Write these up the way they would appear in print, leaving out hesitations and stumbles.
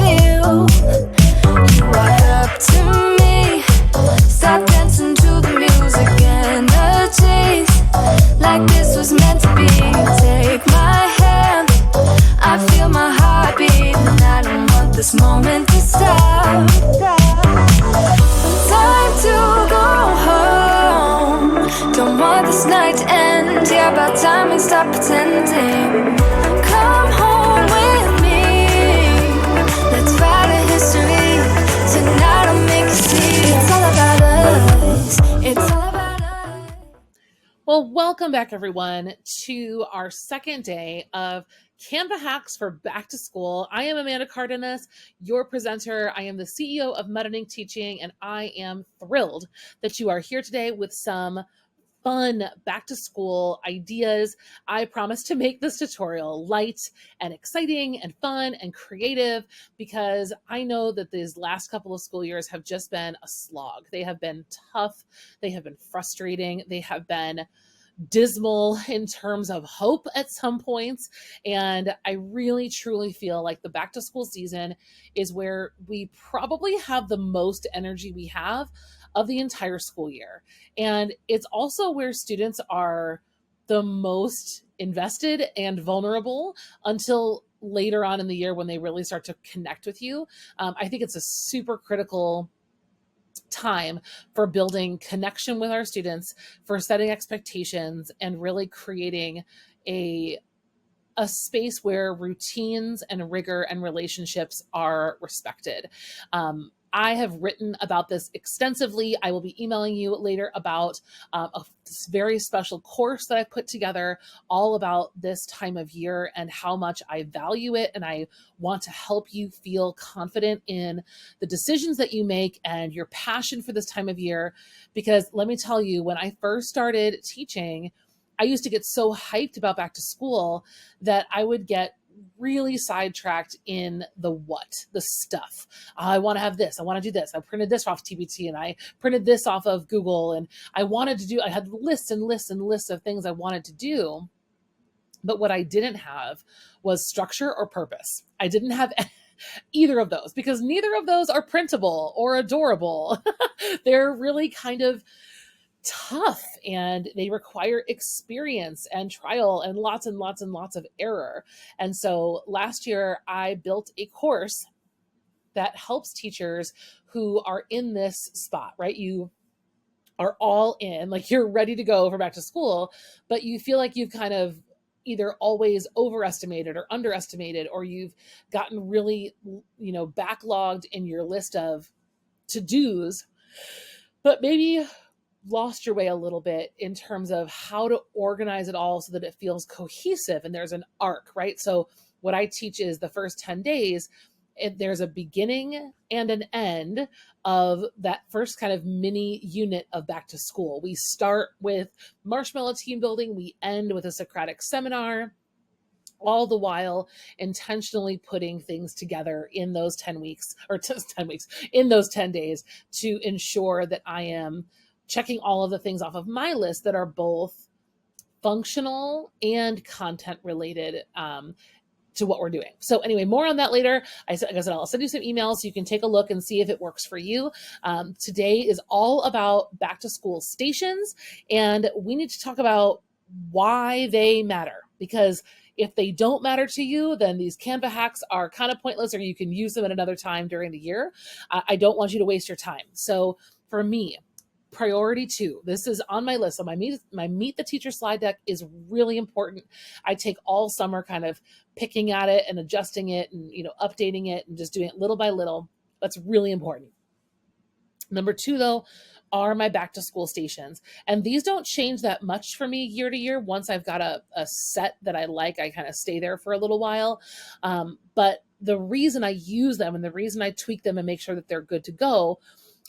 you. You walk up to me, start dancing to the music and the chase, like this was meant to be. Take my hand, I feel my heart beat, and I don't want this moment to stop. Time to go home, don't want this night to end. Yeah, about time we stop pretending. Come home with me, let's write a history. Tonight I'll make you see it's all about us. It's all about us. Well, welcome back, everyone, to our second day of Canva hacks for back to school. I am Amanda Cardenas, your presenter. I am the CEO of Metaning Teaching, and I am thrilled that you are here today with some fun back to school ideas. I promise to make this tutorial light and exciting and fun and creative, because I know that these last couple of school years have just been a slog. They have been tough. They have been frustrating. They have been dismal in terms of hope at some points. And I really, truly feel like the back to school season is where we probably have the most energy we have of the entire school year. And it's also where students are the most invested and vulnerable until later on in the year when they really start to connect with you. I think it's a super critical time for building connection with our students, for setting expectations, and really creating a space where routines and rigor and relationships are respected. I have written about this extensively. I will be emailing you later about a very special course that I put together all about this time of year and how much I value it. And I want to help you feel confident in the decisions that you make and your passion for this time of year. Because let me tell you, when I first started teaching, I used to get so hyped about back to school that I would get really sidetracked in the stuff. I want to have this. I want to do this. I printed this off TBT and I printed this off of Google, and I had lists and lists and lists of things I wanted to do. But what I didn't have was structure or purpose. I didn't have either of those, because neither of those are printable or adorable. They're really kind of tough, and they require experience and trial and lots and lots and lots of error. And so last year I built a course that helps teachers who are in this spot, right? You are all in, like you're ready to go for back to school, but you feel like you've kind of either always overestimated or underestimated, or you've gotten really, backlogged in your list of to-dos, but maybe lost your way a little bit in terms of how to organize it all so that it feels cohesive and there's an arc, right? So what I teach is the first 10 days, there's a beginning and an end of that first kind of mini unit of back to school. We start with marshmallow team building, we end with a Socratic seminar, all the while intentionally putting things together in those 10 weeks or 10 weeks, in those 10 days, to ensure that I am checking all of the things off of my list that are both functional and content related to what we're doing. So anyway, more on that later. Like I said, I'll send you some emails so you can take a look and see if it works for you. Today is all about back to school stations, and we need to talk about why they matter, because if they don't matter to you, then these Canva hacks are kind of pointless, or you can use them at another time during the year. I don't want you to waste your time. So for me, priority 2, this is on my list. So my Meet the Teacher slide deck is really important. I take all summer kind of picking at it and adjusting it and, updating it and just doing it little by little. That's really important. Number 2, though, are my back to school stations. And these don't change that much for me year to year. Once I've got a set that I like, I kind of stay there for a little while. But the reason I use them and the reason I tweak them and make sure that they're good to go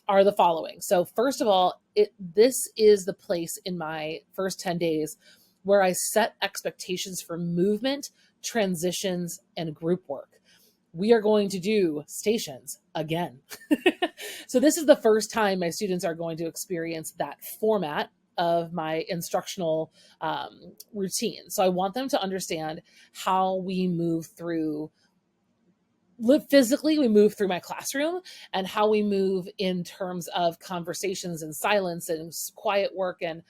are the following. So first of all, this is the place in my first 10 days where I set expectations for movement, transitions, and group work. We are going to do stations again. So this is the first time my students are going to experience that format of my instructional routine. So I want them to understand how we move through live physically, we move through my classroom, and how we move in terms of conversations and silence and quiet work and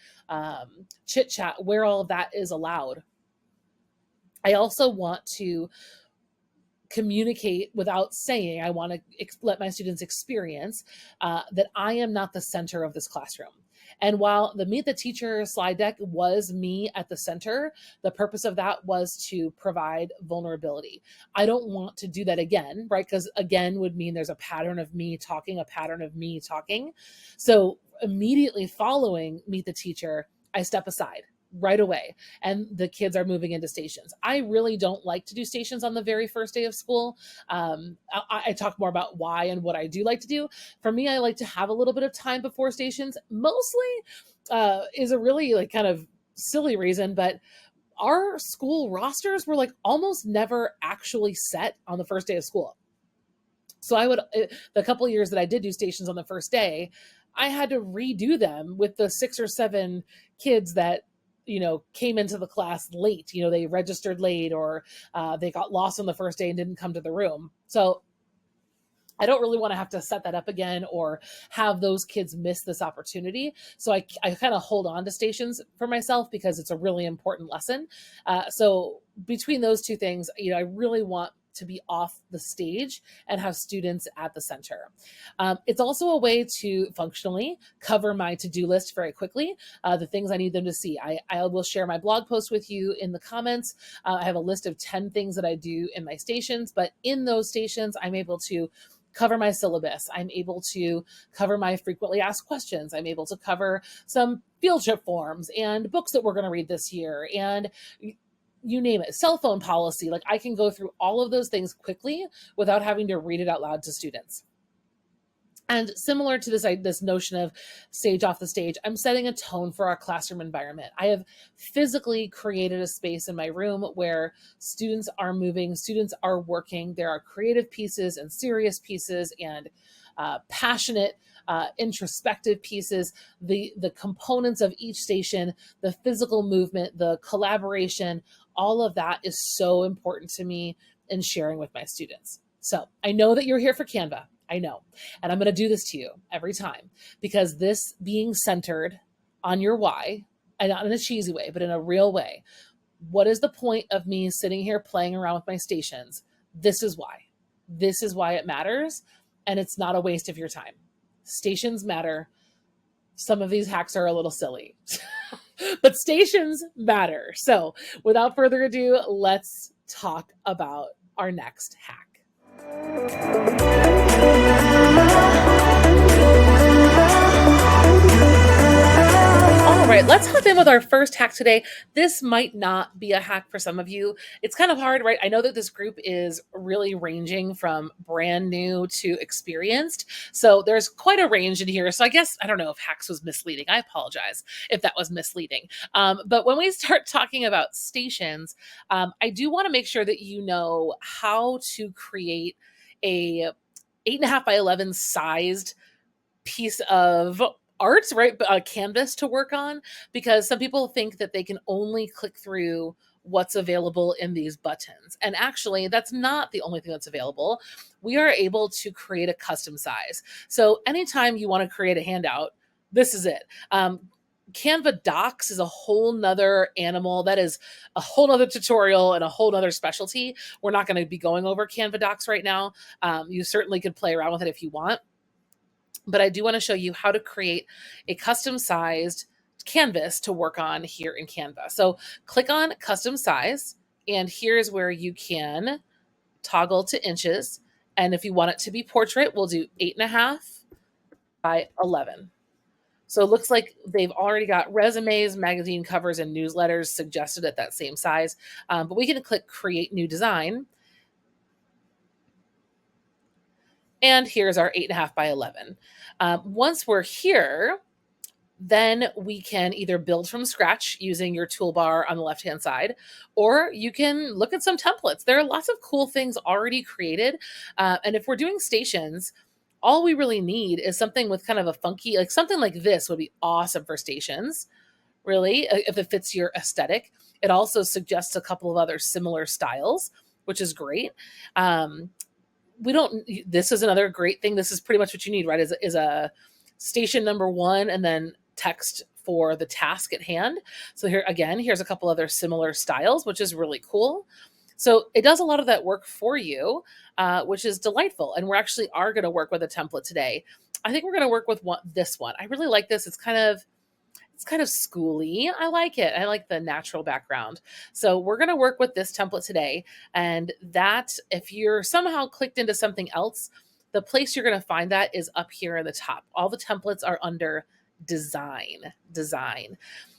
chit chat, where all of that is allowed. I also want to communicate without saying. I want to let my students experience that I am not the center of this classroom. And while the Meet the Teacher slide deck was me at the center, the purpose of that was to provide vulnerability. I don't want to do that again, right? Because again would mean there's a pattern of me talking, a pattern of me talking. So immediately following Meet the Teacher, I step aside right away, and the kids are moving into stations. I really don't like to do stations on the very first day of school. I talk more about why and what I do like to do. For me, I like to have a little bit of time before stations. Mostly is a really like kind of silly reason, but our school rosters were like almost never actually set on the first day of school. So I would, the couple of years that I did do stations on the first day, I had to redo them with the 6 or 7 kids that came into the class late. They registered late, or they got lost on the first day and didn't come to the room. So I don't really want to have to set that up again or have those kids miss this opportunity. So I kind of hold on to stations for myself because it's a really important lesson. So between those two things, I really want to be off the stage and have students at the center. It's also a way to functionally cover my to-do list very quickly, the things I need them to see. I will share my blog post with you in the comments. I have a list of 10 things that I do in my stations, but in those stations, I'm able to cover my syllabus. I'm able to cover my frequently asked questions. I'm able to cover some field trip forms and books that we're going to read this year, and you name it, cell phone policy. Like, I can go through all of those things quickly without having to read it out loud to students. And similar to this notion of sage off the stage, I'm setting a tone for our classroom environment. I have physically created a space in my room where students are moving, students are working. There are creative pieces and serious pieces and passionate, introspective pieces. The components of each station, the physical movement, the collaboration, all of that is so important to me in sharing with my students. So I know that you're here for Canva. I know. And I'm going to do this to you every time, because this being centered on your why, and not in a cheesy way, but in a real way. What is the point of me sitting here playing around with my stations? This is why. This is why it matters. And it's not a waste of your time. Stations matter. Some of these hacks are a little silly, but stations matter. So without further ado, let's talk about our next hack. All right, let's hop in with our first hack today. This might not be a hack for some of you. It's kind of hard, right? I know that this group is really ranging from brand new to experienced. So there's quite a range in here. So I guess, I don't know if hacks was misleading. I apologize if that was misleading. But when we start talking about stations, I do want to make sure that you know how to create a 8.5 by 11 sized piece of art, right? A canvas to work on, because some people think that they can only click through what's available in these buttons. And actually, that's not the only thing that's available. We are able to create a custom size. So anytime you want to create a handout, this is it. Canva Docs is a whole nother animal. That is a whole nother tutorial and a whole nother specialty. We're not going to be going over Canva Docs right now. You certainly could play around with it if you want. But I do want to show you how to create a custom sized canvas to work on here in Canva. So click on custom size, and here's where you can toggle to inches. And if you want it to be portrait, we'll do 8.5 by 11. So it looks like they've already got resumes, magazine covers, and newsletters suggested at that same size. But we can click create new design. And here's our 8.5 by 11. Once we're here, then we can either build from scratch using your toolbar on the left-hand side, or you can look at some templates. There are lots of cool things already created. And if we're doing stations, all we really need is something with kind of a funky, like something like this would be awesome for stations, really, if it fits your aesthetic. It also suggests a couple of other similar styles, which is great. we don't, this is another great thing. This is pretty much what you need, right? Is a station number one and then text for the task at hand. So here again, here's a couple other similar styles, which is really cool. So it does a lot of that work for you, which is delightful. And we're actually are going to work with a template today. I think we're going to work with this one. I really like this. It's kind of schooly. I like it. I like the natural background. So we're going to work with this template today. And that, if you're somehow clicked into something else, the place you're going to find that is up here in the top. All the templates are under design.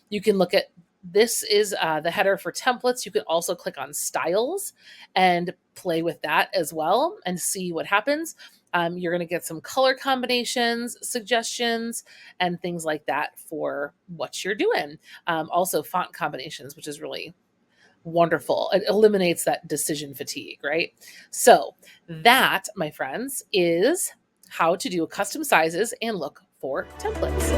You can look at, this is the header for templates. You can also click on styles and play with that as well and see what happens. You're going to get some color combinations, suggestions, and things like that for what you're doing. Also font combinations, which is really wonderful. It eliminates that decision fatigue, right? So that, my friends, is how to do custom sizes and look for templates.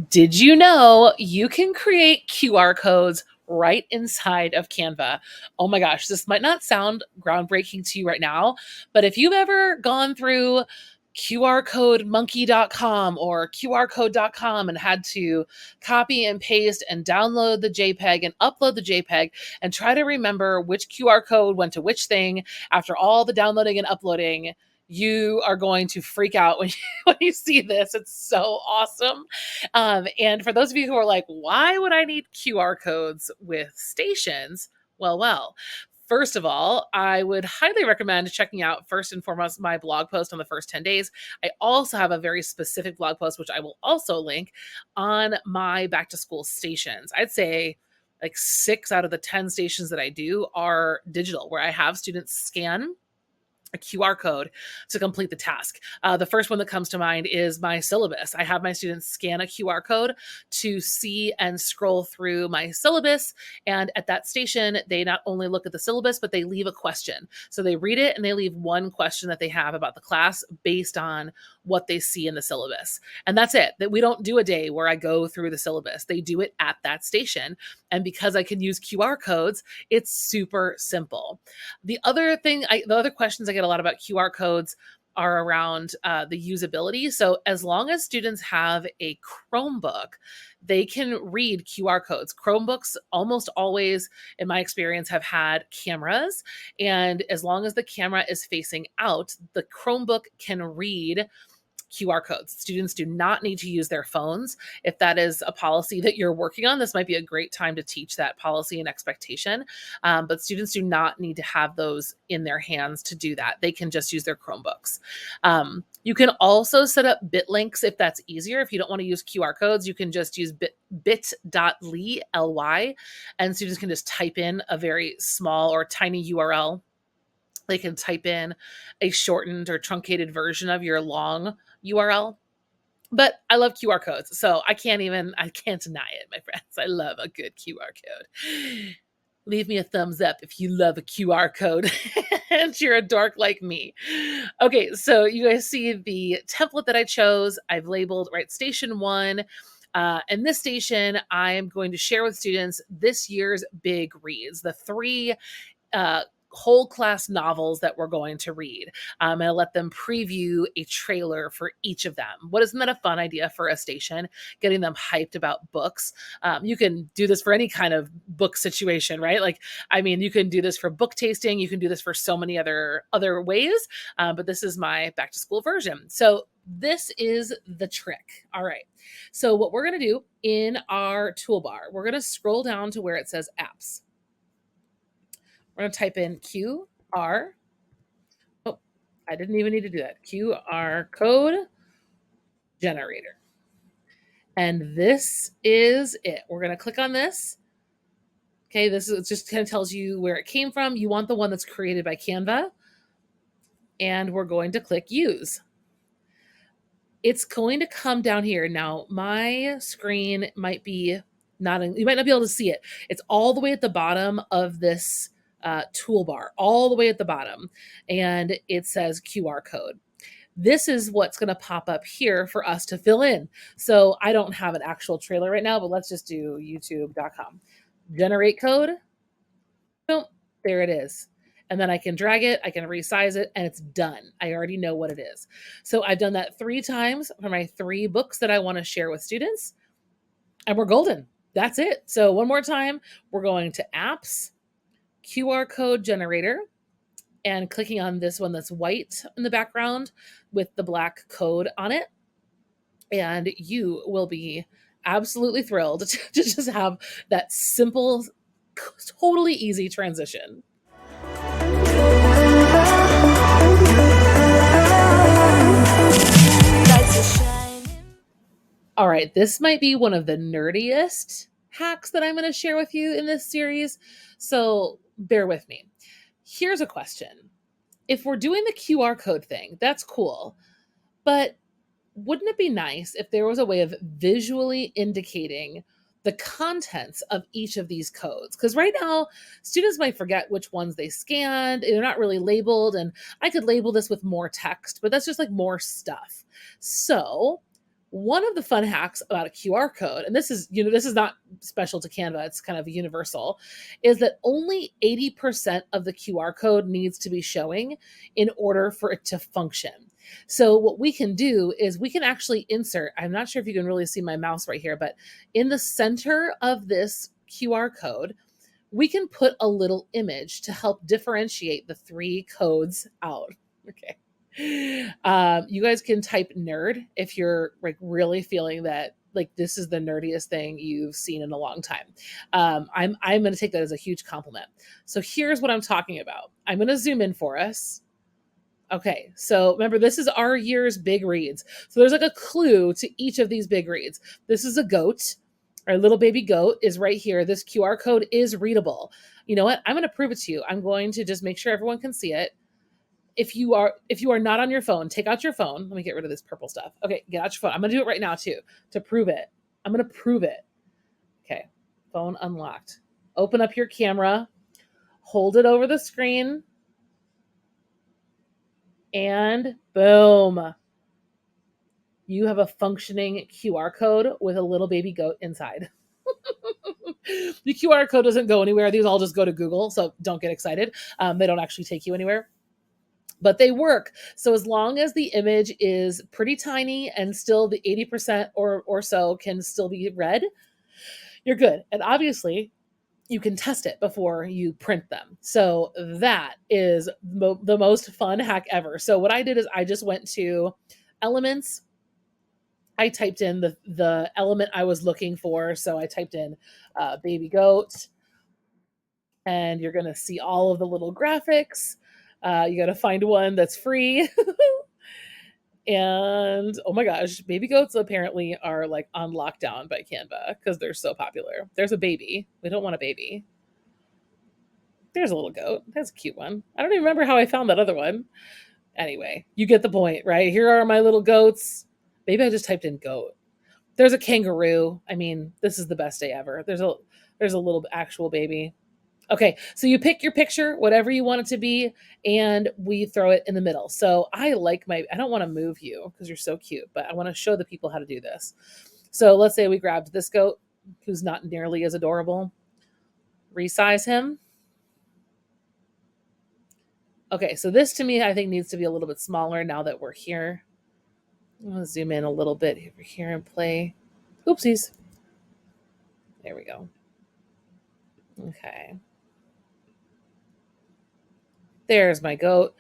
Did you know you can create QR codes right inside of Canva? Oh my gosh, this might not sound groundbreaking to you right now, but if you've ever gone through qrcodemonkey.com or qrcode.com and had to copy and paste and download the JPEG and upload the JPEG and try to remember which QR code went to which thing after all the downloading and uploading, you are going to freak out when you see this. It's so awesome. And for those of you who are like, why would I need QR codes with stations? Well, first of all, I would highly recommend checking out, first and foremost, my blog post on the first 10 days. I also have a very specific blog post, which I will also link, on my back to school stations. I'd say like 6 out of the 10 stations that I do are digital, where I have students scan a QR code to complete the task. The first one that comes to mind is my syllabus. I have my students scan a QR code to see and scroll through my syllabus. And at that station, they not only look at the syllabus, but they leave a question. So they read it and they leave one question that they have about the class based on what they see in the syllabus. And that's it. That we don't do a day where I go through the syllabus. They do it at that station. And because I can use QR codes, it's super simple. The other questions I get a lot about QR codes are around the usability. So as long as students have a Chromebook, they can read QR codes. Chromebooks almost always, in my experience, have had cameras. And as long as the camera is facing out, the Chromebook can read QR codes. Students do not need to use their phones. If that is a policy that you're working on, this might be a great time to teach that policy and expectation. But students do not need to have those in their hands to do that. They can just use their Chromebooks. You can also set up bit links if that's easier. If you don't want to use QR codes, you can just use bit.ly, L-Y, and students can just type in a very small or tiny URL. They can type in a shortened or truncated version of your long URL. But I love QR codes, so I can't deny it, my friends. I love a good QR code. Leave me a thumbs up if you love a QR code and you're a dork like me. Okay, so you guys see the template that I chose. I've labeled, right, station 1. And this station, I am going to share with students this year's big reads, the 3 whole class novels that we're going to read. I'm going to let them preview a trailer for each of them. Isn't that a fun idea for a station? Getting them hyped about books. You can do this for any kind of book situation, right? You can do this for book tasting. You can do this for so many other ways. But this is my back to school version. So this is the trick. All right. So what we're going to do in our toolbar, we're going to scroll down to where it says apps. We're going to type in QR. Oh, I didn't even need to do that. QR code generator. And this is it. We're going to click on this. Okay, it just kind of tells you where it came from. You want the one that's created by Canva. And we're going to click use. It's going to come down here. Now, my screen might be you might not be able to see it. It's all the way at the bottom of this toolbar, all the way at the bottom, and it says QR code. this is what's going to pop up here for us to fill in. So I don't have an actual trailer right now, but let's just do youtube.com. Generate code. Boom, there it is. And then I can drag it, I can resize it, and it's done. I already know what it is. So I've done that 3 times for my 3 books that I want to share with students, and we're golden. That's it. So one more time, we're going to apps, QR code generator, and clicking on this one that's white in the background with the black code on it. And you will be absolutely thrilled to just have that simple, totally easy transition. All right, this might be one of the nerdiest hacks that I'm going to share with you in this series, so bear with me. Here's a question. If we're doing the QR code thing, that's cool, but wouldn't it be nice if there was a way of visually indicating the contents of each of these codes? Because right now, students might forget which ones they scanned. They're not really labeled. And I could label this with more text, but that's just like more stuff. So one of the fun hacks about a QR code, and this is not special to Canva, it's kind of universal, is that only 80% of the QR code needs to be showing in order for it to function. So what we can do is we can actually insert, I'm not sure if you can really see my mouse right here, but in the center of this QR code, we can put a little image to help differentiate the 3 codes out. Okay. You guys can type nerd if you're like really feeling that like this is the nerdiest thing you've seen in a long time. I'm going to take that as a huge compliment. So here's what I'm talking about. I'm going to zoom in for us. Okay, so remember, this is our year's big reads. So there's like a clue to each of these big reads. This is a goat. Our little baby goat is right here. This QR code is readable. You know what? I'm going to prove it to you. I'm going to just make sure everyone can see it. If you are not on your phone, take out your phone. Let me get rid of this purple stuff. Okay, get out your phone. I'm going to do it right now too to prove it. I'm going to prove it. Okay, phone unlocked. Open up your camera. Hold it over the screen. And boom, you have a functioning QR code with a little baby goat inside. The QR code doesn't go anywhere. These all just go to Google, so don't get excited. They don't actually take you anywhere, but they work. So as long as the image is pretty tiny and still the 80% or so can still be read, you're good. And obviously, you can test it before you print them. So that is the most fun hack ever. So what I did is I just went to Elements. I typed in the element I was looking for. So I typed in baby goat, and you're going to see all of the little graphics. You got to find one that's free. And oh my gosh, baby goats apparently are like on lockdown by Canva because they're so popular. There's a baby. We don't want a baby. There's a little goat. That's a cute one. I don't even remember how I found that other one. Anyway, you get the point, right? Here are my little goats. Maybe I just typed in goat. There's a kangaroo. I mean, this is the best day ever. There's a little actual baby. Okay, so you pick your picture, whatever you want it to be, and we throw it in the middle. So I don't want to move you because you're so cute, but I want to show the people how to do this. So let's say we grabbed this goat who's not nearly as adorable. Resize him. Okay, so this to me, I think needs to be a little bit smaller now that we're here. I'm going to zoom in a little bit over here and play. Oopsies. There we go. Okay. There's my goat.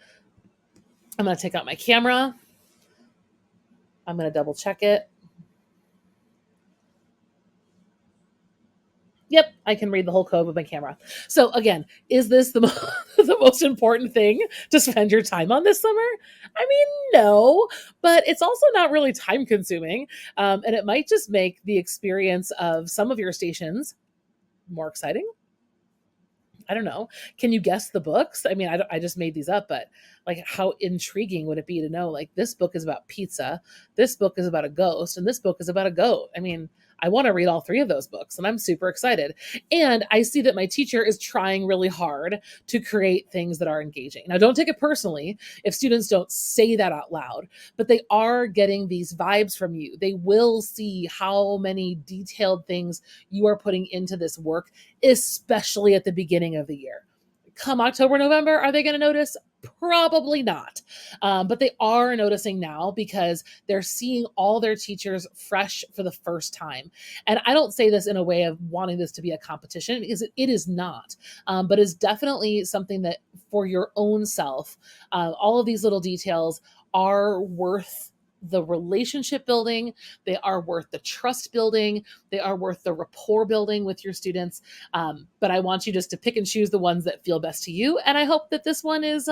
I'm going to take out my camera. I'm going to double check it. Yep, I can read the whole code with my camera. So again, is this the most important thing to spend your time on this summer? I mean, no, but it's also not really time consuming. And it might just make the experience of some of your stations more exciting. I don't know. Can you guess the books? I mean, I just made these up, but like how intriguing would it be to know like this book is about pizza, this book is about a ghost, and this book is about a goat. I mean, I want to read all three of those books, and I'm super excited. And I see that my teacher is trying really hard to create things that are engaging. Now, don't take it personally if students don't say that out loud, but they are getting these vibes from you. They will see how many detailed things you are putting into this work, especially at the beginning of the year. Come October, November, are they going to notice? Probably not. But they are noticing now because they're seeing all their teachers fresh for the first time. And I don't say this in a way of wanting this to be a competition, because it is not, but is definitely something that for your own self, all of these little details are worth the relationship building. They are worth the trust building. They are worth the rapport building with your students. But I want you just to pick and choose the ones that feel best to you. And I hope that this one is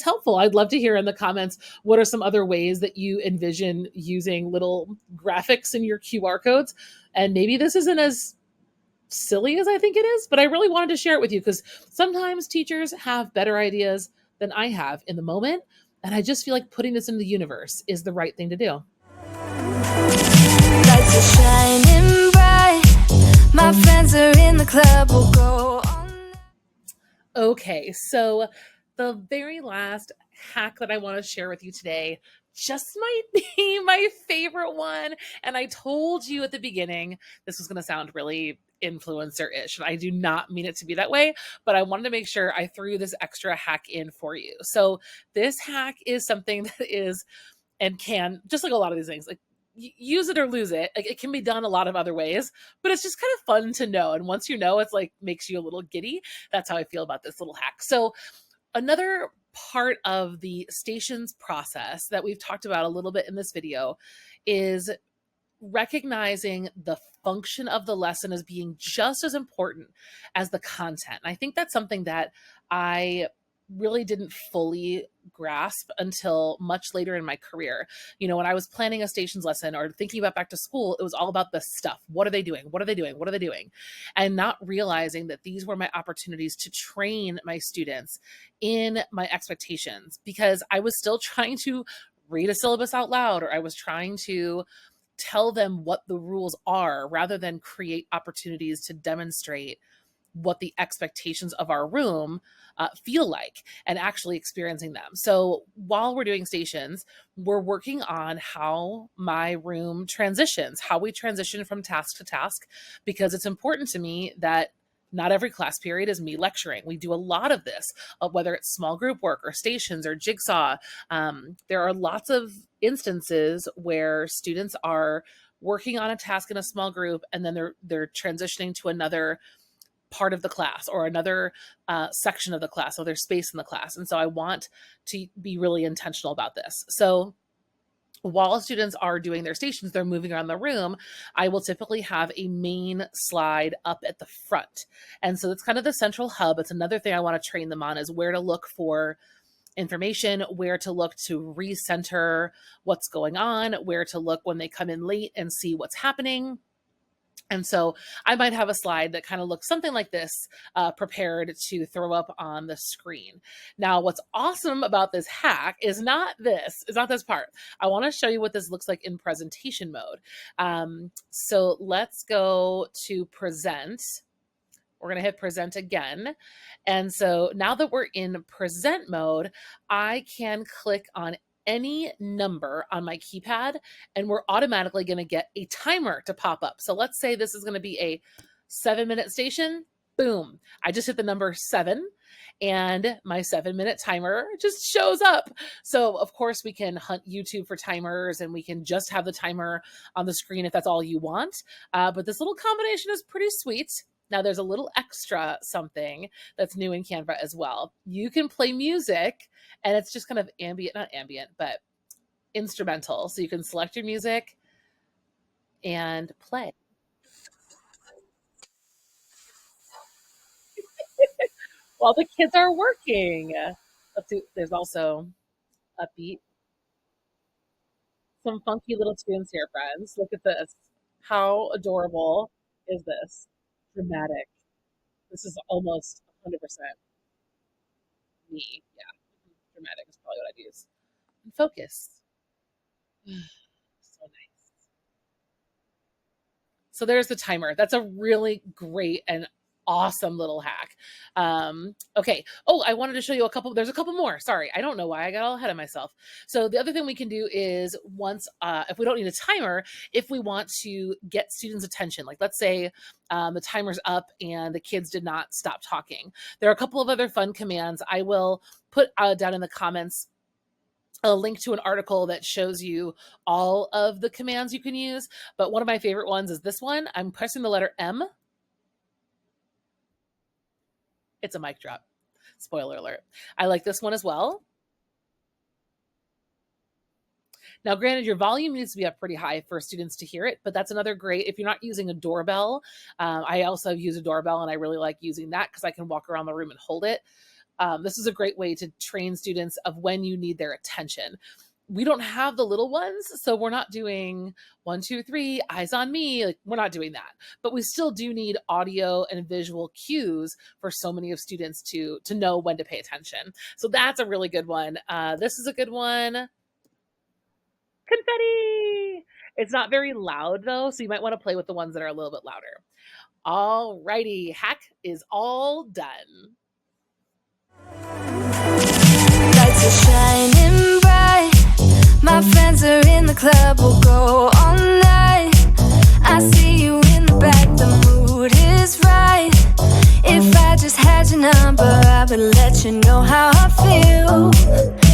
helpful. I'd love to hear in the comments what are some other ways that you envision using little graphics in your QR codes. And maybe this isn't as silly as I think it is, but I really wanted to share it with you because sometimes teachers have better ideas than I have in the moment. And I just feel like putting this into the universe is the right thing to do. Lights are shining bright. My friends are in the club. We'll go on. Okay, so the very last hack that I want to share with you today just might be my favorite one. And I told you at the beginning this was going to sound really influencer-ish, and I do not mean it to be that way, but I wanted to make sure I threw this extra hack in for you. So this hack is something that is and can, just like a lot of these things, like use it or lose it. Like it can be done a lot of other ways, but it's just kind of fun to know. And once you know, it's like makes you a little giddy. That's how I feel about this little hack. So another part of the stations process that we've talked about a little bit in this video is recognizing the function of the lesson as being just as important as the content. And I think that's something that I really didn't fully grasp until much later in my career. You know, when I was planning a stations lesson or thinking about back to school, it was all about the stuff. What are they doing? What are they doing? What are they doing? And not realizing that these were my opportunities to train my students in my expectations, because I was still trying to read a syllabus out loud, or I was trying to tell them what the rules are rather than create opportunities to demonstrate what the expectations of our room feel like and actually experiencing them. So while we're doing stations, we're working on how my room transitions, how we transition from task to task, because it's important to me that not every class period is me lecturing. We do a lot of this, whether it's small group work or stations or jigsaw. There are lots of instances where students are working on a task in a small group, and then they're transitioning to another part of the class or another section of the class, or their space in the class. And so I want to be really intentional about this. So while students are doing their stations, they're moving around the room, I will typically have a main slide up at the front. And so it's kind of the central hub. It's another thing I want to train them on, is where to look for information, where to look to recenter what's going on, where to look when they come in late and see what's happening. And so I might have a slide that kind of looks something like this, prepared to throw up on the screen. Now, what's awesome about this hack is not this part. I want to show you what this looks like in presentation mode. So let's go to present. We're going to hit present again. And so now that we're in present mode, I can click on any number on my keypad, and we're automatically going to get a timer to pop up. So let's say this is going to be a 7-minute station. Boom. I just hit the number 7 and my 7-minute timer just shows up. So of course we can hunt YouTube for timers, and we can just have the timer on the screen if that's all you want. But this little combination is pretty sweet. Now there's a little extra something that's new in Canva as well. You can play music, and it's just kind of not ambient, but instrumental. So you can select your music and play. While the kids are working. Let's see, there's also upbeat, some funky little tunes here, friends. Look at this. How adorable is this? Dramatic. This is almost 100% me. Yeah, dramatic is probably what I'd use. And focus. So nice. So there's the timer. That's a really great and awesome little hack. Okay. Oh, I wanted to show you a couple. There's a couple more. Sorry. I don't know why I got all ahead of myself. So the other thing we can do is once, if we don't need a timer, if we want to get students' attention, like let's say the timer's up and the kids did not stop talking. There are a couple of other fun commands. I will put down in the comments a link to an article that shows you all of the commands you can use. But one of my favorite ones is this one. I'm pressing the letter M. It's a mic drop. Spoiler alert. I like this one as well. Now, granted, your volume needs to be up pretty high for students to hear it, but that's another great, if you're not using a doorbell, I also use a doorbell and I really like using that because I can walk around the room and hold it. This is a great way to train students of when you need their attention. We don't have the little ones, so we're not doing 1, 2, 3, eyes on me. Like, we're not doing that, but we still do need audio and visual cues for so many of students to know when to pay attention. So that's a really good one. This is a good one. Confetti. It's not very loud though, so you might want to play with the ones that are a little bit louder. All righty, hack is all done. Lights are shining bright. My friends are in the club, we'll go all night. I see you in the back, the mood is right. If I just had your number, I would let you know how I feel.